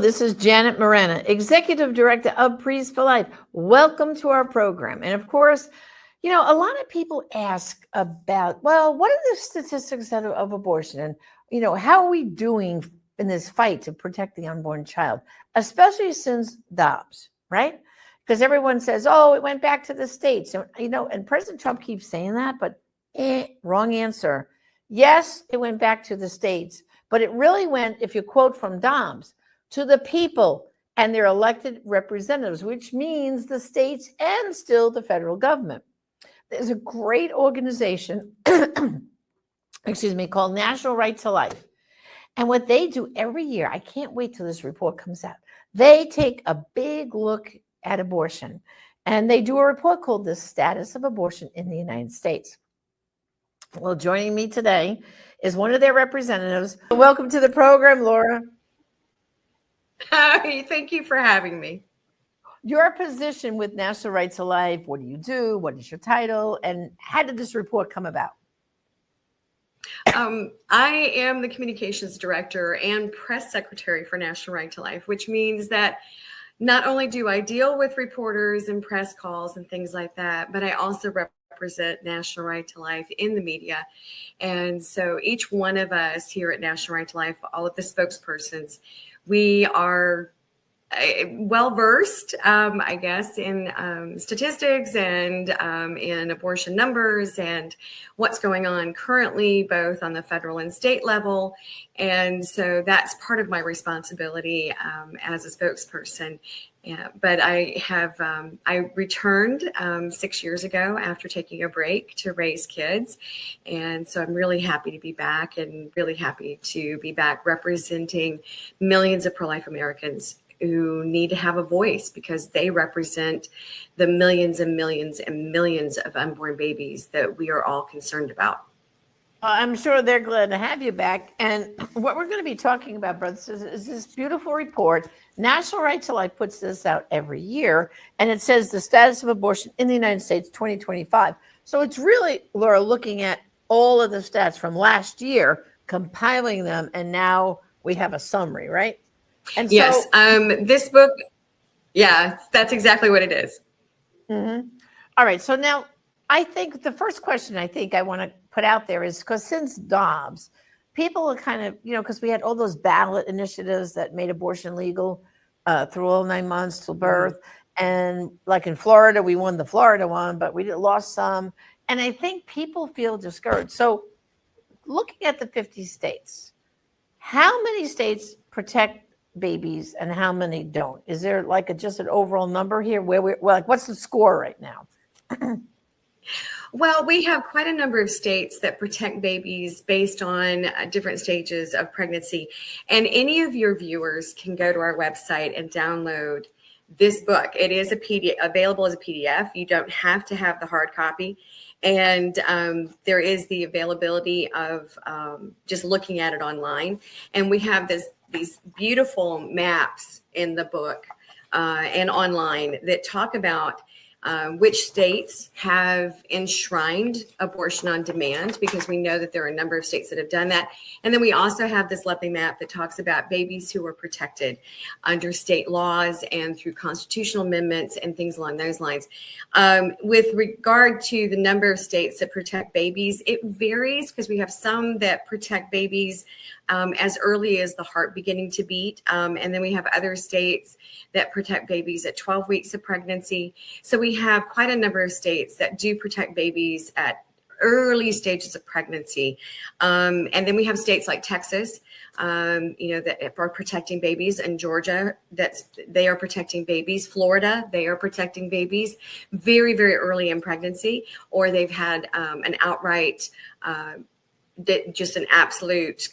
this is Janet Morana, Executive Director of Priests for Life. Welcome to our program. And of course, you know, a lot of people ask about, well, what are the statistics of abortion? And, you know, how are we doing in this fight to protect the unborn child, especially since Dobbs, right? Because everyone says, oh, it went back to the states. And, you know, and President Trump keeps saying that, but wrong answer. Yes, it went back to the states, but it really went, if you quote from Dobbs, to the people and their elected representatives, which means the states and still the federal government. There's a great organization, excuse me, called National Right to Life. And what they do every year, I can't wait till this report comes out. They take a big look at abortion, and they do a report called The Status of Abortion in the United States. Well, joining me today is one of their representatives. Welcome to the program, Laura. Hi, thank you for having me. Your position with National Right to Life, what do you do? What is your title? And how did this report come about? I am the communications director and press secretary for National Right to Life, which means that not only do I deal with reporters and press calls and things like that, but I also represent National Right to Life in the media. And so each one of us here at National Right to Life, all of the spokespersons, we are well-versed, I guess, in statistics and in abortion numbers and what's going on currently, both on the federal and state level. And so that's part of my responsibility as a spokesperson. Yeah, but I returned 6 years ago after taking a break to raise kids. And so I'm really happy to be back and really happy to be back representing millions of pro-life Americans who need to have a voice because they represent the millions and millions and millions of unborn babies that we are all concerned about. I'm sure they're glad to have you back. And what we're going to be talking about, brothers, is this beautiful report. National Right to Life puts this out every year, and it says the status of abortion in the United States 2025. So it's really, Laura, looking at all of the stats from last year, compiling them, and now we have a summary, right? And yes, this book, yeah, that's exactly what it is. Mm-hmm. All right. So now I think the first question I want to put out there is because since Dobbs, people are kind of, you know, because we had all those ballot initiatives that made abortion legal through all 9 months till birth. Mm-hmm. And like in Florida, we won the Florida one, but we lost some. And I think people feel discouraged. So looking at the 50 states, how many states protect babies and how many don't? Is there like just an overall number here where we're like, what's the score right now? Well, we have quite a number of states that protect babies based on different stages of pregnancy. And any of your viewers can go to our website and download this book. It is available as a PDF. You don't have to have the hard copy. And there is the availability of just looking at it online. And we have these beautiful maps in the book and online that talk about which states have enshrined abortion on demand, because we know that there are a number of states that have done that. And then we also have this lovely map that talks about babies who are protected under state laws and through constitutional amendments and things along those lines. With regard to the number of states that protect babies, it varies because we have some that protect babies as early as the heart beginning to beat. And then we have other states that protect babies at 12 weeks of pregnancy. So we have quite a number of states that do protect babies at early stages of pregnancy. And then we have states like Texas, that are protecting babies, and Georgia, they are protecting babies. Florida, they are protecting babies very, very early in pregnancy, or they've had an outright, just an absolute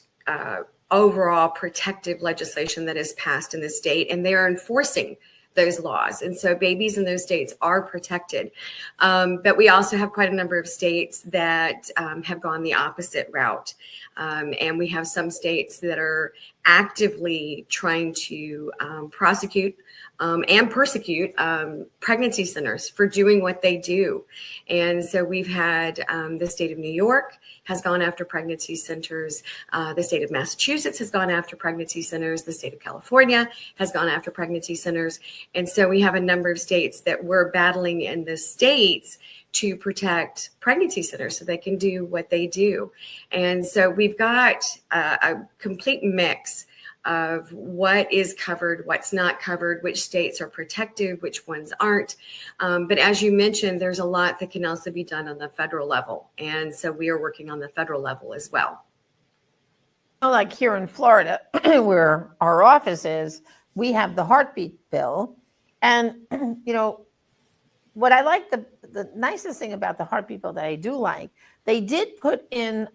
overall protective legislation that is passed in the state, and they are enforcing those laws. And so babies in those states are protected. But we also have quite a number of states that have gone the opposite route. And we have some states that are actively trying to prosecute and persecute pregnancy centers for doing what they do. And so we've had the state of New York has gone after pregnancy centers. The state of Massachusetts has gone after pregnancy centers. The state of California has gone after pregnancy centers. And so we have a number of states that we're battling in the states to protect pregnancy centers so they can do what they do. And so we've got a complete mix of what is covered, what's not covered, which states are protective, which ones aren't. But as you mentioned, there's a lot that can also be done on the federal level. And so we are working on the federal level as well. Like here in Florida, where our office is, we have the heartbeat bill. And, what I like, the nicest thing about the heartbeat bill that I do like, they did put in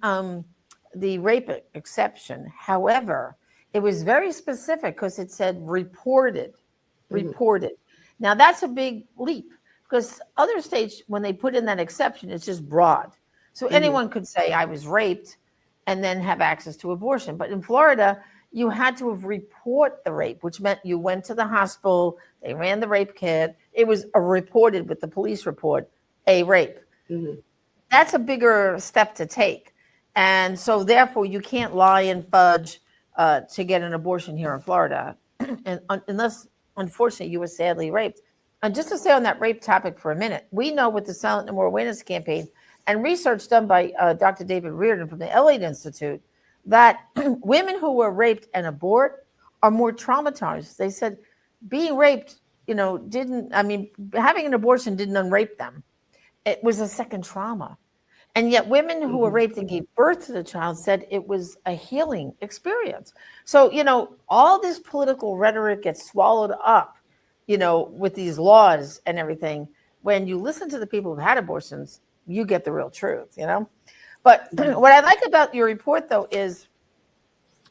the rape exception. However, it was very specific because it said reported. Now that's a big leap because other states, when they put in that exception, it's just broad. So anyone could say I was raped and then have access to abortion. But in Florida, you had to report the rape, which meant you went to the hospital, they ran the rape kit. It was reported with the police report, a rape. That's a bigger step to take. And so therefore you can't lie and fudge to get an abortion here in Florida, and unless, unfortunately, you were sadly raped. And just to stay on that rape topic for a minute, we know with the Silent No More Awareness campaign and research done by Dr. David Reardon from the Elliott Institute, that women who were raped and abort are more traumatized. They said being raped, having an abortion didn't unrape them. It was a second trauma. And yet women who were raped and gave birth to the child said it was a healing experience. So, all this political rhetoric gets swallowed up, with these laws and everything. When you listen to the people who've had abortions, you get the real truth, But what I like about your report, though, is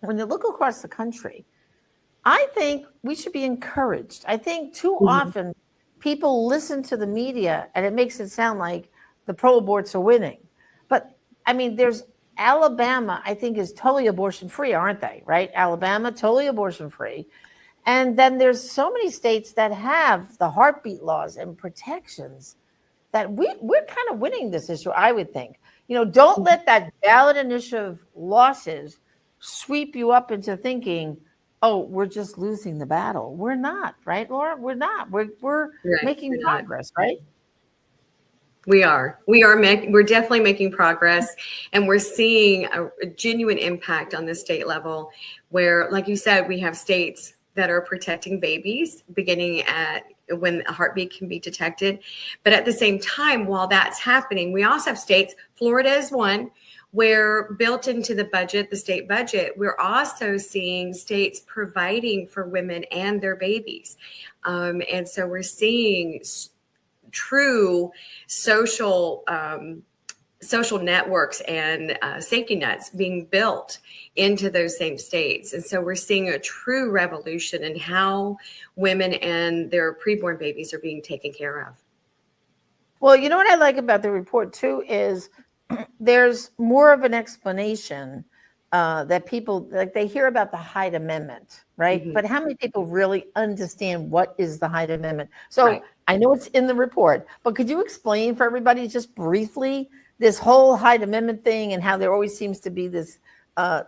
when you look across the country, I think we should be encouraged. I think too often people listen to the media and it makes it sound like the pro-aborts are winning. But there's Alabama, I think, is totally abortion free, aren't they? Right? Alabama, totally abortion free. And then there's so many states that have the heartbeat laws and protections that we're kind of winning this issue, I would think. Don't let that ballot initiative losses sweep you up into thinking, oh, we're just losing the battle. We're not, right, Laura? We're not. We're making progress, right? We're definitely making progress, and we're seeing a genuine impact on the state level where, like you said, we have states that are protecting babies beginning at when a heartbeat can be detected. But at the same time, while that's happening, we also have states, Florida is one, where built into the budget, the state budget, we're also seeing states providing for women and their babies. And so we're seeing true social networks and safety nets being built into those same states. And so we're seeing a true revolution in how women and their preborn babies are being taken care of. Well, you know what I like about the report too is there's more of an explanation that people, like, they hear about the Hight Amendment, right? But how many people really understand what is the Hight Amendment? So I know it's in the report, but could you explain for everybody just briefly this whole Hight Amendment thing and how there always seems to be this, the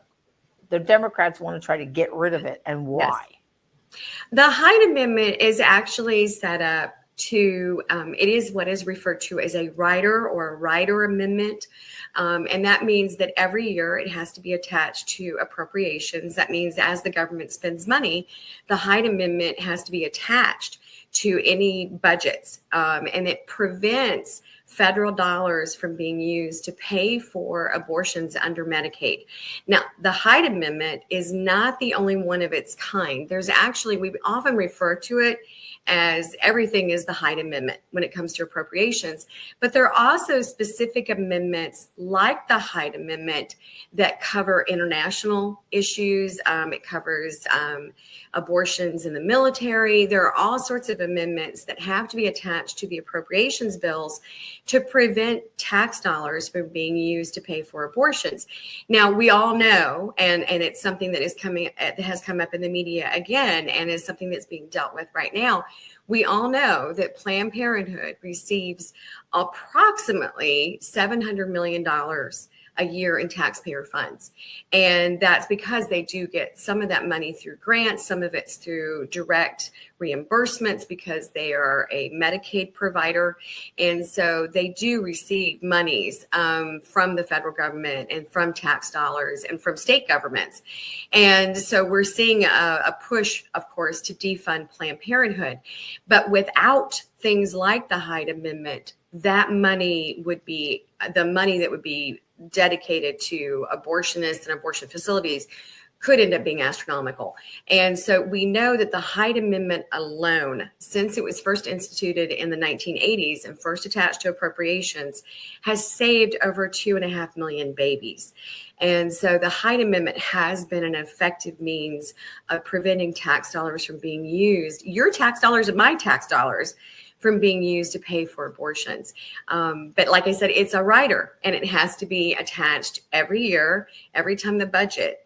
Democrats want to try to get rid of it and why? Yes. The Hight Amendment is actually set up to, it is what is referred to as a rider or a rider amendment. And that means that every year it has to be attached to appropriations. That means as the government spends money, the Hight Amendment has to be attached to any budgets. And it prevents federal dollars from being used to pay for abortions under Medicaid. Now, the Hight Amendment is not the only one of its kind. There's actually, we often refer to it as everything is the Hight Amendment when it comes to appropriations. But there are also specific amendments like the Hight Amendment that cover international issues. It covers abortions in the military. There are all sorts of amendments that have to be attached to the appropriations bills to prevent tax dollars from being used to pay for abortions. Now, we all know, and it's something that has come up in the media again, and is something that's being dealt with right now. We all know that Planned Parenthood receives approximately $700 million a year in taxpayer funds. And that's because they do get some of that money through grants, some of it's through direct reimbursements because they are a Medicaid provider. And so they do receive monies from the federal government and from tax dollars and from state governments. And so we're seeing a push, of course, to defund Planned Parenthood. But without things like the Hight Amendment, that money would be the money that would be dedicated to abortionists and abortion facilities could end up being astronomical. And so we know that the Hight Amendment alone, since it was first instituted in the 1980s and first attached to appropriations, has saved over 2.5 million babies. And so the Hight Amendment has been an effective means of preventing tax dollars from being used, your tax dollars and my tax dollars, from being used to pay for abortions. But like I said, it's a rider, and it has to be attached every year. Every time the budget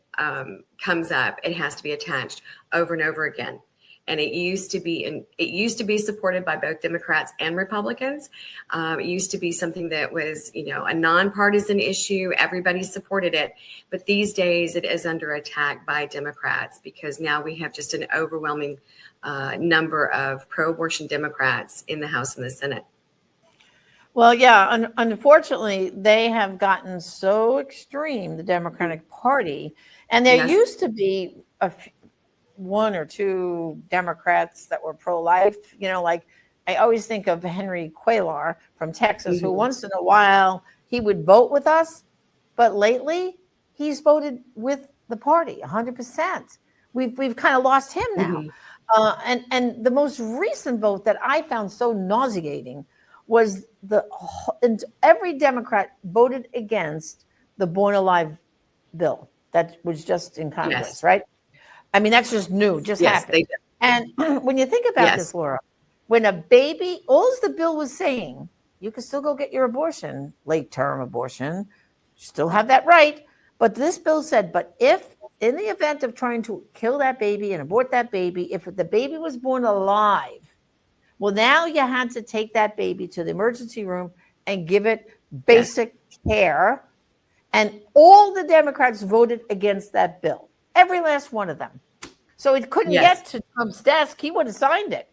comes up, it has to be attached over and over again. And it used to be supported by both Democrats and Republicans. It used to be something that was, a nonpartisan issue. Everybody supported it. But these days it is under attack by Democrats because now we have just an overwhelming number of pro-abortion Democrats in the House and the Senate. Well, yeah, unfortunately, they have gotten so extreme, the Democratic Party, and there used to be one or two Democrats that were pro-life, like I always think of Henry Cuellar from Texas, who once in a while he would vote with us, but lately he's voted with the party 100%. We've kind of lost him now. And the most recent vote that I found so nauseating was every Democrat voted against the Born Alive bill that was just in Congress, right? I mean, that's just new, happened. And when you think about this, Laura, when a baby, all the bill was saying, you can still go get your abortion, late term abortion, still have that right. But this bill said, but if in the event of trying to kill that baby and abort that baby, if the baby was born alive, well, now you had to take that baby to the emergency room and give it basic care. And all the Democrats voted against that bill, every last one of them. So it couldn't get to Trump's desk. He would have signed it,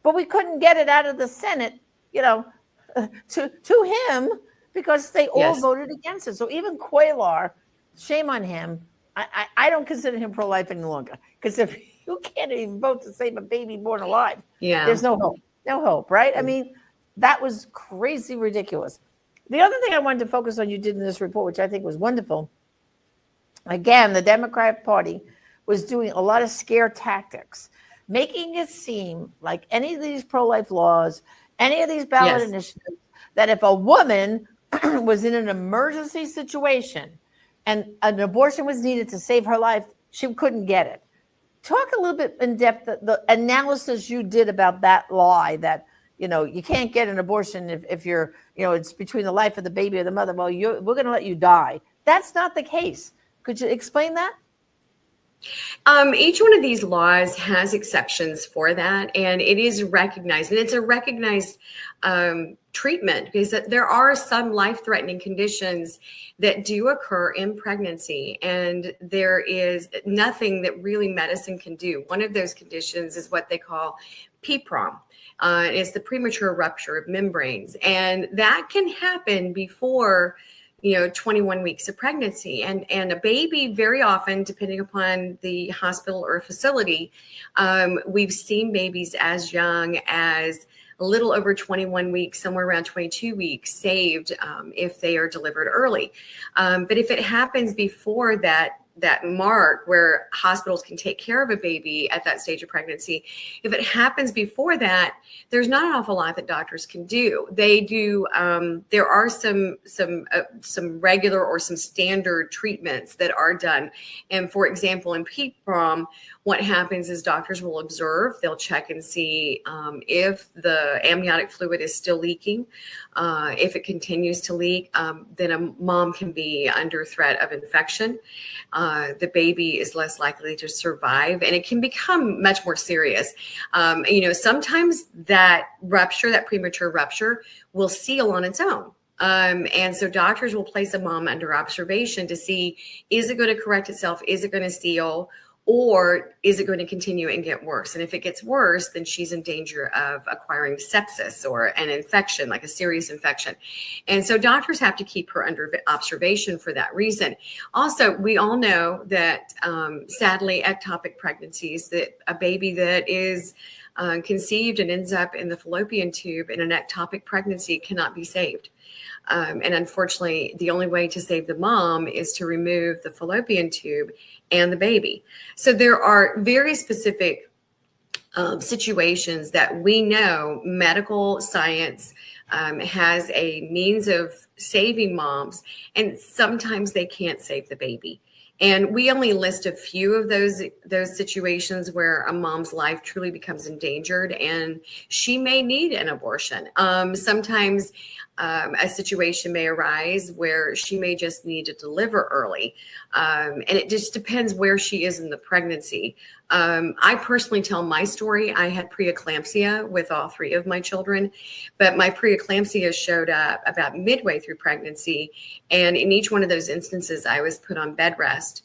but we couldn't get it out of the Senate, to him because they all voted against it. So even Cuellar, shame on him. I don't consider him pro-life any longer because if you can't even vote to save a baby born alive, there's no hope. No hope, right? I mean, that was crazy ridiculous. The other thing I wanted to focus on you did in this report, which I think was wonderful. Again, the Democratic Party was doing a lot of scare tactics, making it seem like any of these pro-life laws, any of these ballot initiatives, that if a woman was in an emergency situation and an abortion was needed to save her life, she couldn't get it. Talk a little bit in depth, the analysis you did about that lie that, you can't get an abortion if you're, it's between the life of the baby or the mother. Well, we're going to let you die. That's not the case. Could you explain that? Each one of these laws has exceptions for that, and it is recognized, and it's a recognized treatment because there are some life-threatening conditions that do occur in pregnancy, and there is nothing that really medicine can do. One of those conditions is what they call PPROM. It's the premature rupture of membranes, and that can happen before 21 weeks of pregnancy. And a baby, very often, depending upon the hospital or facility, we've seen babies as young as a little over 21 weeks, somewhere around 22 weeks saved if they are delivered early. But if it happens before that mark where hospitals can take care of a baby at that stage of pregnancy, if it happens before that, there's not an awful lot that doctors can do. They do. There are some regular or some standard treatments that are done. And for example, in PPROM, what happens is doctors will observe. They'll check and see if the amniotic fluid is still leaking. If it continues to leak, then a mom can be under threat of infection. The baby is less likely to survive, and it can become much more serious. Sometimes that rupture, that premature rupture, will seal on its own. And so doctors will place a mom under observation to see, is it going to correct itself? Is it going to seal? Or is it going to continue and get worse? And if it gets worse, then she's in danger of acquiring sepsis or an infection, like a serious infection. And so doctors have to keep her under observation for that reason. Also, we all know that sadly, ectopic pregnancies, that a baby that is conceived and ends up in the fallopian tube in an ectopic pregnancy cannot be saved. And unfortunately, the only way to save the mom is to remove the fallopian tube and the baby. So there are very specific situations that we know medical science has a means of saving moms, and sometimes they can't save the baby. And we only list a few of those situations where a mom's life truly becomes endangered and she may need an abortion. Sometimes a situation may arise where she may just need to deliver early. And it just depends where she is in the pregnancy. I personally tell my story. I had preeclampsia with all three of my children, but my preeclampsia showed up about midway through pregnancy. And in each one of those instances, I was put on bed rest.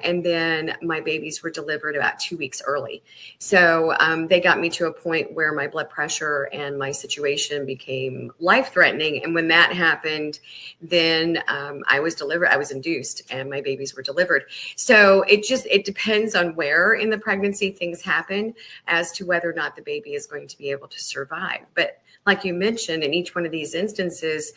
And then my babies were delivered about 2 weeks early. So they got me to a point where my blood pressure and my situation became life-threatening. And when that happened, then I was induced, and my babies were delivered. So it depends on where in the pregnancy things happen as to whether or not the baby is going to be able to survive. But like you mentioned, in each one of these instances,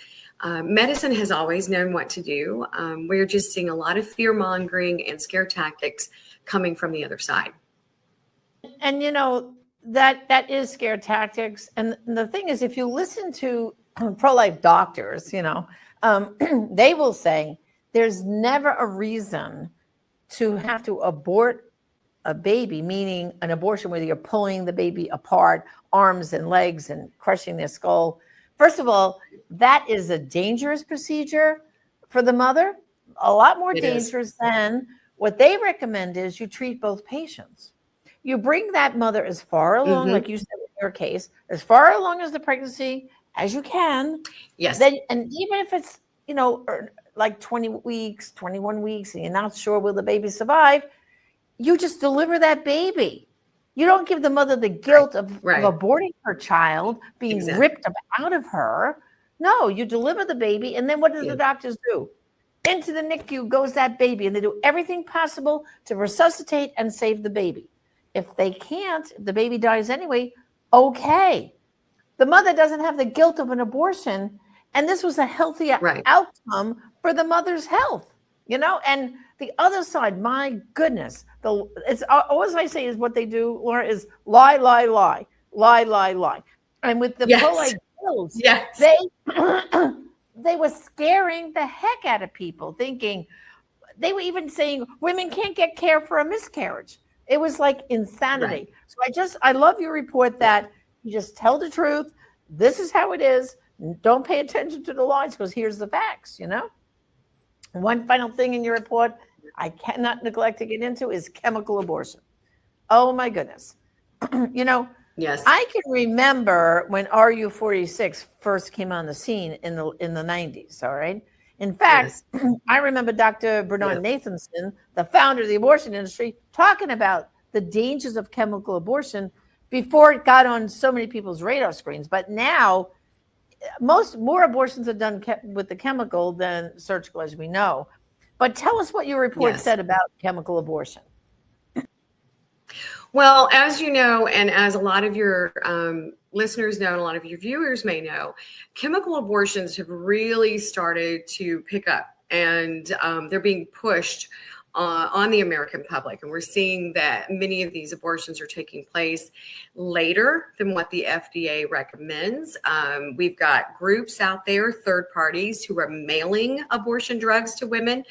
medicine has always known what to do. We're just seeing a lot of fear mongering and scare tactics coming from the other side. And that is scare tactics. And the thing is, if you listen to pro-life doctors, they will say there's never a reason to have to abort a baby, meaning an abortion where you're pulling the baby apart, arms and legs, and crushing their skull. First of all, that is a dangerous procedure for the mother, a lot more dangerous than what they recommend is you treat both patients. You bring that mother as far along, like you said in your case, as far along as the pregnancy as you can. Yes. Then, and even if it's, like 20 weeks, 21 weeks, and you're not sure will the baby survive, you just deliver that baby. You don't give the mother the guilt of aborting her child, being ripped out of her. No, you deliver the baby, and then what do the doctors do? Into the NICU goes that baby, and they do everything possible to resuscitate and save the baby. If they can't, if the baby dies anyway, okay. The mother doesn't have the guilt of an abortion, and this was a healthy outcome for the mother's health, and the other side, my goodness, it's always I say is what they do, Laura, is lie. And with the pro-life bills, they were scaring the heck out of people, thinking they were even saying women can't get care for a miscarriage. It was like insanity. So I love your report that you just tell the truth. This is how it is. Don't pay attention to the lies because here's the facts, One final thing in your report I cannot neglect to get into is chemical abortion. Oh my goodness. Yes. I can remember when RU46 first came on the scene in the 90s, all right? In fact, I remember Dr. Bernard Nathanson, the founder of the abortion industry, talking about the dangers of chemical abortion before it got on so many people's radar screens. But now, more abortions are done with the chemical than surgical, as we know. But tell us what your report said about chemical abortion. Well, as you know, and as a lot of your listeners know, and a lot of your viewers may know, chemical abortions have really started to pick up, and they're being pushed on the American public. And we're seeing that many of these abortions are taking place later than what the FDA recommends. We've got groups out there, third parties, who are mailing abortion drugs to women.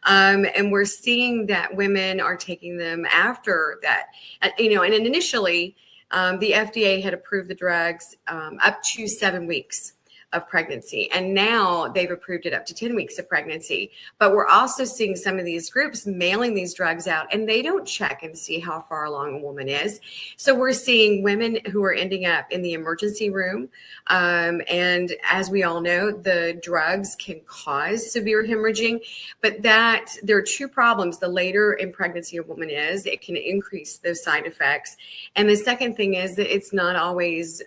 And we're seeing that women are taking them after that. And initially, the FDA had approved the drugs up to 7 weeks of pregnancy. And now they've approved it up to 10 weeks of pregnancy. But we're also seeing some of these groups mailing these drugs out, and they don't check and see how far along a woman is. So we're seeing women who are ending up in the emergency room. And as we all know, the drugs can cause severe hemorrhaging, but there are two problems. The later in pregnancy a woman is, it can increase those side effects. And the second thing is that it's not always,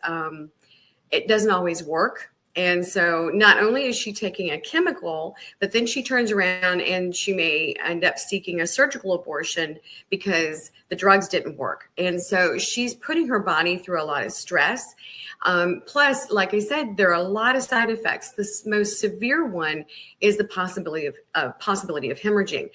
it doesn't always work. And so not only is she taking a chemical, but then she turns around and she may end up seeking a surgical abortion because the drugs didn't work. And so she's putting her body through a lot of stress. Plus, like I said, there are a lot of side effects. The most severe one is the possibility of hemorrhaging.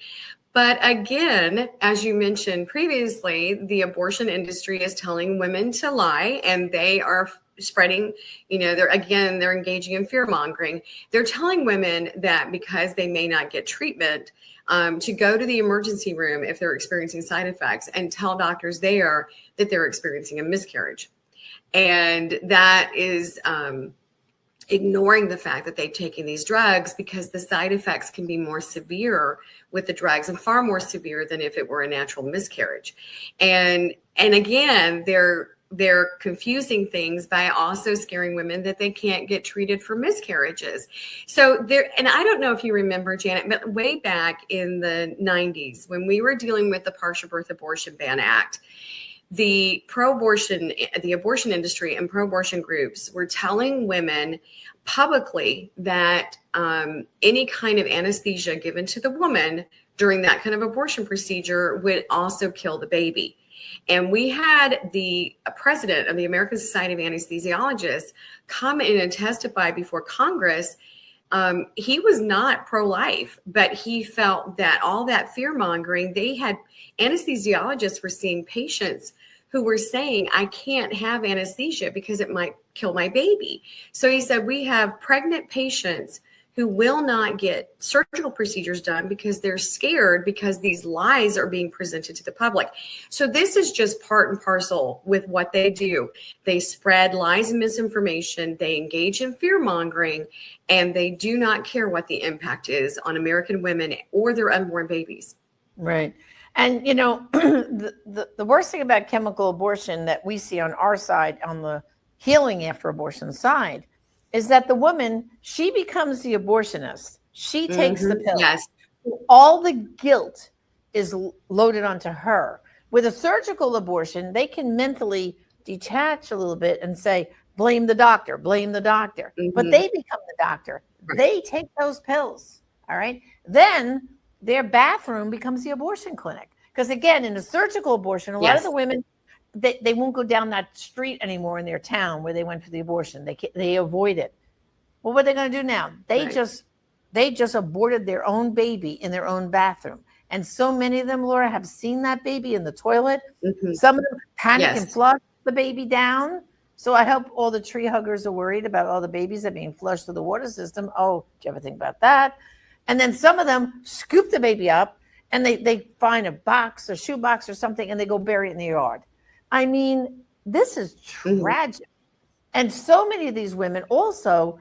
But again, as you mentioned previously, the abortion industry is telling women to lie, and they are spreading, they're engaging in fear mongering. They're telling women that because they may not get treatment, to go to the emergency room if they're experiencing side effects, and tell doctors there that they're experiencing a miscarriage. And that is ignoring the fact that they've taken these drugs, because the side effects can be more severe with the drugs, and far more severe than if it were a natural miscarriage. And again, they're confusing things by also scaring women that they can't get treated for miscarriages. So and I don't know if you remember, Janet, but way back in the 90s, when we were dealing with the Partial Birth Abortion Ban Act, the abortion industry and pro-abortion groups were telling women publicly that any kind of anesthesia given to the woman during that kind of abortion procedure would also kill the baby. And we had the president of the American Society of Anesthesiologists come in and testify before Congress. He was not pro-life, but he felt that all that fear mongering, anesthesiologists were seeing patients who were saying, I can't have anesthesia because it might kill my baby. So he said, we have pregnant patients who will not get surgical procedures done because they're scared, because these lies are being presented to the public. So this is just part and parcel with what they do. They spread lies and misinformation. They engage in fear mongering, and they do not care what the impact is on American women or their unborn babies. Right. And, the worst thing about chemical abortion that we see on our side, on the healing after abortion side, is that the woman, she becomes the abortionist. She takes the pill. Yes. All the guilt is loaded onto her. With a surgical abortion, they can mentally detach a little bit and say, blame the doctor, blame the doctor. Mm-hmm. But they become the doctor. Right. They take those pills. All right. Then their bathroom becomes the abortion clinic. Because again, in a surgical abortion, a lot of the women, they won't go down that street anymore in their town where they went for the abortion. They avoid it. Well, what are they going to do now? They just aborted their own baby in their own bathroom. And so many of them, Laura, have seen that baby in the toilet. Mm-hmm. Some of them panic and flush the baby down. So I hope all the tree huggers are worried about all the babies that are being flushed through the water system. Oh, do you ever think about that? And then some of them scoop the baby up and they find a box, a shoe box or something, and they go bury it in the yard. I mean, this is tragic. Mm-hmm. And so many of these women also,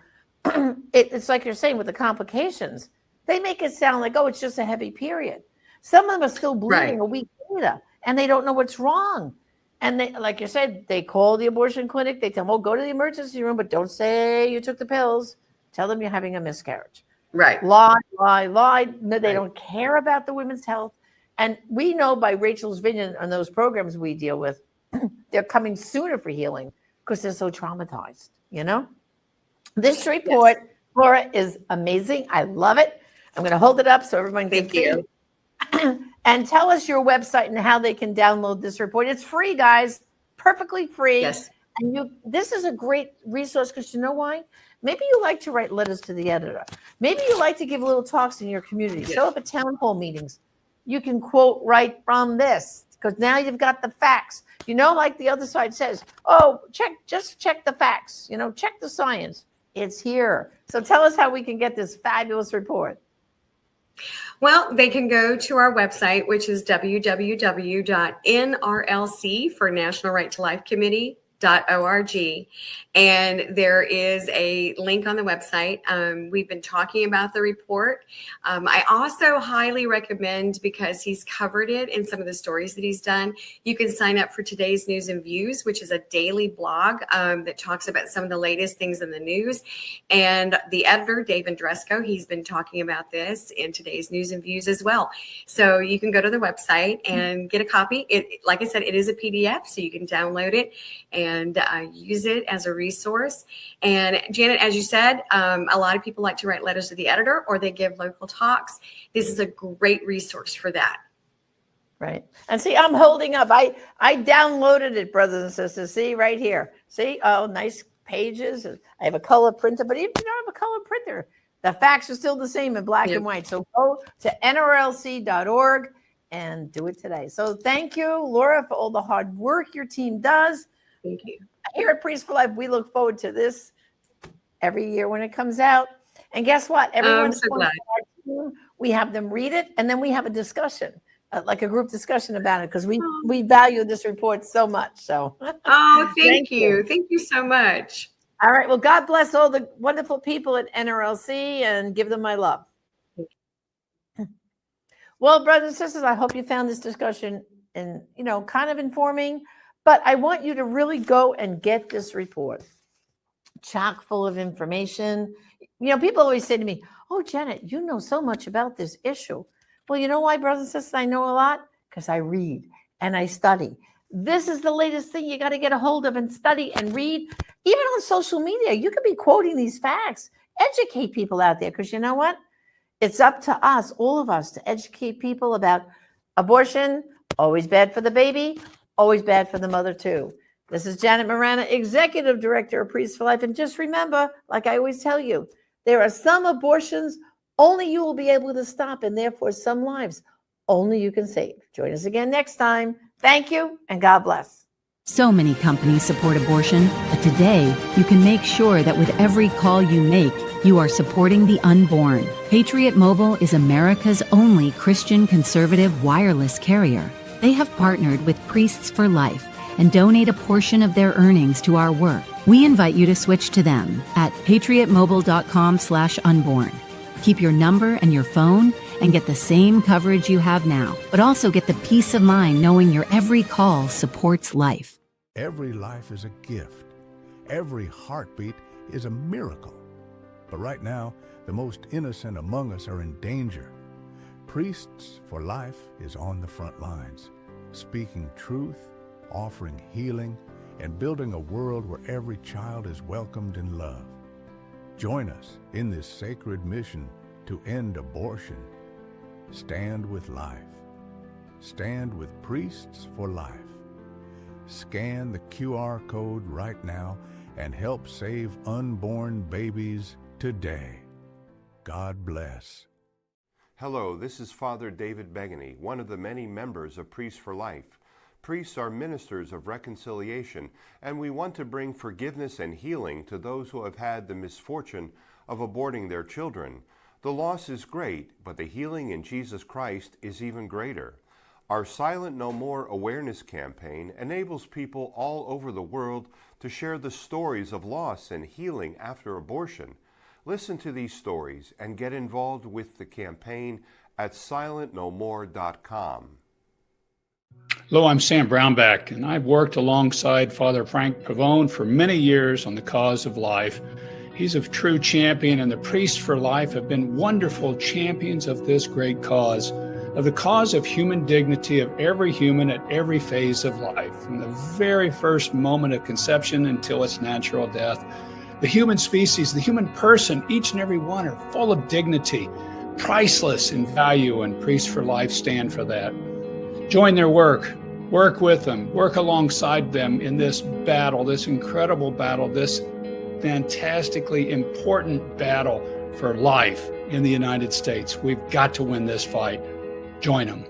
it's like you're saying with the complications, they make it sound like, oh, it's just a heavy period. Some of them are still bleeding a week later, and they don't know what's wrong. And they, like you said, they call the abortion clinic. They tell them, oh, go to the emergency room, but don't say you took the pills. Tell them you're having a miscarriage. Right. Lie. No, they don't care about the women's health. And we know by Rachel's Vision and those programs we deal with, they're coming sooner for healing because they're so traumatized, This report, Laura, is amazing. I love it. I'm going to hold it up so everyone can see it. And tell us your website and how they can download this report. It's free, guys, perfectly free. Yes. And this is a great resource because you know why? Maybe you like to write letters to the editor. Maybe you like to give little talks in your community. Show up at town hall meetings. you can quote right from this, because now you've got the facts. Like the other side says, oh, just check the facts, check the science. It's here. So tell us how we can get this fabulous report. Well, they can go to our website, which is www.nrlc for National Right to Life Committee.org. And there is a link on the website. We've been talking about the report. I also highly recommend, because he's covered it in some of the stories that he's done, you can sign up for Today's News and Views, which is a daily blog that talks about some of the latest things in the news. And the editor, Dave Andresco, he's been talking about this in Today's News and Views as well. So you can go to the website and get a copy. Like I said, it is a PDF, so you can download it and use it as a resource. And Janet, as you said, a lot of people like to write letters to the editor, or they give local talks. This is a great resource for that. Right. And see, I'm holding up. I downloaded it, brothers and sisters. See right here. See, oh, nice pages. I have a color printer, but even if you don't have a color printer, the facts are still the same in black and white. So go to nrlc.org and do it today. So thank you, Laura, for all the hard work your team does. Thank you. Here at Priest for Life, we look forward to this every year when it comes out. And guess what? I'm so glad. We have them read it, and then we have a discussion, like a group discussion about it, because we value this report so much. So, thank you. Thank you so much. All right. Well, God bless all the wonderful people at NRLC and give them my love. Well, brothers and sisters, I hope you found this discussion kind of informing. But I want you to really go and get this report. Chock full of information. People always say to me, oh, Janet, you know so much about this issue. Well, you know why, brothers and sisters, I know a lot? Because I read and I study. This is the latest thing you got to get a hold of and study and read. Even on social media, you could be quoting these facts. Educate people out there, because you know what? It's up to us, all of us, to educate people about abortion, always bad for the baby, always bad for the mother, too. This is Janet Morana, Executive Director of Priests for Life. And just remember, like I always tell you, there are some abortions only you will be able to stop, and therefore some lives only you can save. Join us again next time. Thank you, and God bless. So many companies support abortion, but today you can make sure that with every call you make, you are supporting the unborn. Patriot Mobile is America's only Christian conservative wireless carrier. They have partnered with Priests for Life and donate a portion of their earnings to our work. We invite you to switch to them at patriotmobile.com/unborn. Keep your number and your phone and get the same coverage you have now, but also get the peace of mind knowing your every call supports life. Every life is a gift. Every heartbeat is a miracle. But right now, the most innocent among us are in danger. Priests for Life is on the front lines, speaking truth, offering healing, and building a world where every child is welcomed and loved. Join us in this sacred mission to end abortion. Stand with life. Stand with Priests for Life. Scan the QR code right now and help save unborn babies today. God bless. Hello, this is Father David Begany, one of the many members of Priests for Life. Priests are ministers of reconciliation, and we want to bring forgiveness and healing to those who have had the misfortune of aborting their children. The loss is great, but the healing in Jesus Christ is even greater. Our Silent No More awareness campaign enables people all over the world to share the stories of loss and healing after abortion. Listen to these stories and get involved with the campaign at silentnomore.com. Hello, I'm Sam Brownback, and I've worked alongside Father Frank Pavone for many years on the cause of life. He's a true champion, and the Priests for Life have been wonderful champions of this great cause, of the cause of human dignity of every human at every phase of life, from the very first moment of conception until its natural death. The human species, the human person, each and every one are full of dignity, priceless in value, and Priests for Life stand for that. Join their work with them, work alongside them in this battle, this incredible battle, this fantastically important battle for life in the United States. We've got to win this fight. Join them.